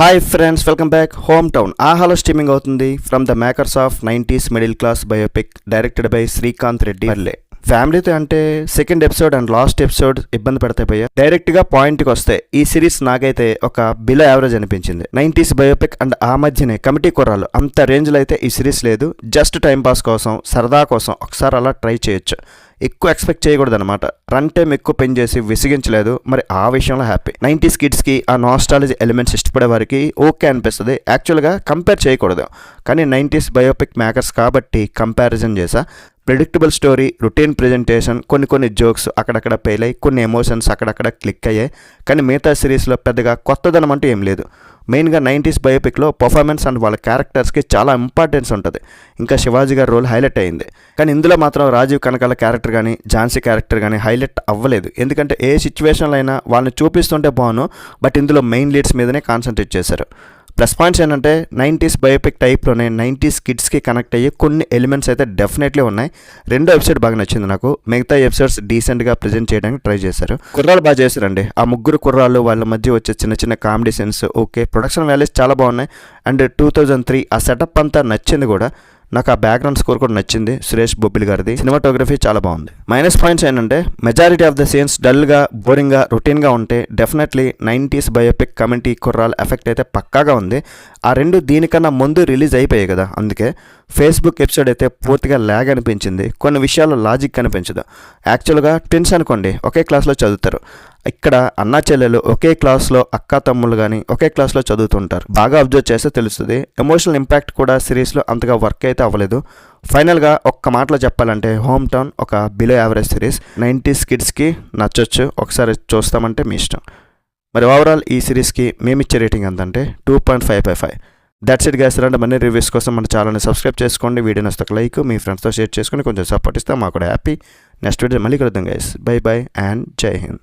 Hi friends, welcome back. Home town ఆహాలో streaming అవుతుంది from the makers of 90s middle class biopic directed by Srikanth Reddy Marle. ఫ్యామిలీతో అంటే second episode and last episode ఇబ్బంది పెడతాయి భయ్య. డైరెక్ట్గా పాయింట్కి వస్తే ఈ సిరీస్ నాకైతే ఒక బిలో యావరేజ్ అనిపించింది. 90s బయోపిక్ అండ్ ఆ మధ్యనే కమిటీ కుర్రాలు అంత రేంజ్లో అయితే ఈ సిరీస్ లేదు. జస్ట్ టైంపాస్ కోసం, సరదా కోసం ఒకసారి అలా ట్రై చేయొచ్చు. ఎక్కువ ఎక్స్పెక్ట్ చేయకూడదు అనమాట. రన్ టైం ఎక్కువ పెన్ చేసి విసిగించలేదు. మరి ఆ విషయంలో హ్యాపీ. 90s కిడ్స్కి ఆ నాస్టాలజీ ఎలిమెంట్స్ ఇష్టపడే వారికి ఓకే అనిపిస్తుంది. యాక్చువల్గా కంపేర్ చేయకూడదు, కానీ 90s బయోపిక్ మేకర్స్ కాబట్టి కంపారిజన్ చేసా. ప్రెడిక్టబుల్ స్టోరీ, రొటీన్ ప్రెజెంటేషన్, కొన్ని జోక్స్ అక్కడక్కడ ఫెయిల్ అయ్యి, కొన్ని ఎమోషన్స్ అక్కడక్కడ క్లిక్ అయ్యాయి. కానీ మిగతా సిరీస్లో పెద్దగా కొత్తదనం అంటూ ఏం లేదు. మెయిన్గా 90s బయోపిక్లో పర్ఫార్మెన్స్ అండ్ వాళ్ళ క్యారెక్టర్స్కి చాలా ఇంపార్టెన్స్ ఉంటుంది. ఇంకా శివాజీ గారి రోల్ హైలైట్ అయింది. కానీ ఇందులో మాత్రం రాజీవ్ కనకాల క్యారెక్టర్ కానీ, ఝాన్సీ క్యారెక్టర్ కానీ హైలైట్ అవ్వలేదు. ఎందుకంటే ఏ సిచ్యువేషన్లో అయినా వాళ్ళని చూపిస్తుంటే బాగును, బట్ ఇందులో మెయిన్ లీడ్స్ మీదనే కాన్సన్ట్రేట్ చేశారు. ప్లస్ పాయింట్స్ ఏంటంటే 90s బయోపిక్ టైప్లోనే 90s కిడ్స్కి కనెక్ట్ అయ్యి కొన్ని ఎలిమెంట్స్ అయితే డెఫినెట్లీ ఉన్నాయి. రెండో ఎపిసోడ్ బాగా నచ్చింది నాకు. మిగతా ఎపిసోడ్స్ డీసెంట్గా ప్రజెంట్ చేయడానికి ట్రై చేశారు. కుర్రాలు బాగా చేశారండి. ఆ ముగ్గురు కుర్రాళ్ళు వాళ్ళ మధ్య వచ్చే చిన్న comedy sense okay. Production values చాలా బాగున్నాయి. అండ్ 2003 ఆ సెటప్ అంతా నచ్చింది కూడా. నాకు ఆ బ్యాక్గ్రౌండ్ స్కోర్ కూడా నచ్చింది, సురేష్ బొబ్బిలి గారిది. సినిమాటోగ్రఫీ చాలా బాగుంది. మైనస్ పాయింట్స్ ఏంటంటే మెజారిటీ ఆఫ్ ద సీన్స్ డల్గా, బోరింగ్గా, రొటీన్గా ఉంటే definitely 90s biopic committee Kurrollu effect అయితే పక్కాగా ఉంది. ఆ రెండు దీనికన్నా ముందు రిలీజ్ అయిపోయాయి కదా, అందుకే. ఫేస్బుక్ ఎపిసోడ్ అయితే పూర్తిగా ల్యాగ్ అనిపించింది. కొన్ని విషయాల్లో లాజిక్ అనిపించదు. యాక్చువల్గా ట్విన్స్ అనుకోండి, ఒకే క్లాస్లో చదువుతారు. ఇక్కడ అన్నా చెల్లెలు ఒకే క్లాస్లో, అక్క తమ్ముళ్ళు కానీ ఒకే క్లాస్లో చదువుతుంటారు. బాగా అబ్జర్వ్ చేస్తే తెలుస్తుంది. ఎమోషనల్ ఇంపాక్ట్ కూడా సిరీస్లో అంతగా వర్క్ అయితే అవ్వలేదు. ఫైనల్గా ఒక్క మాటలో చెప్పాలంటే హోమ్ టౌన్ ఒక బిలో యావరేజ్ సిరీస్. 90s కిడ్స్కి నచ్చొచ్చు, ఒకసారి చూస్తామంటే మీ ఇష్టం. మరి ఓవరాల్ ఈ సిరీస్కి మేమిచ్చే రేటింగ్ ఎంతంటే 2.5/5. That's it guys. ఇలాంటి మనీ రివ్యూస్ కోసం మన ఛానల్ని సబ్స్క్రైబ్ చేసుకోండి. వీడియో నచ్చితే ఒక లైక్, మీ ఫ్రెండ్స్తో షేర్ చేసుకొని కొంచెం సపోర్ట్ ఇస్తే మాకు కూడా హ్యాపీ. నెక్స్ట్ వీడియో మళ్ళీ కలుద్దాం గైస్. బై అండ్ జై హింద్.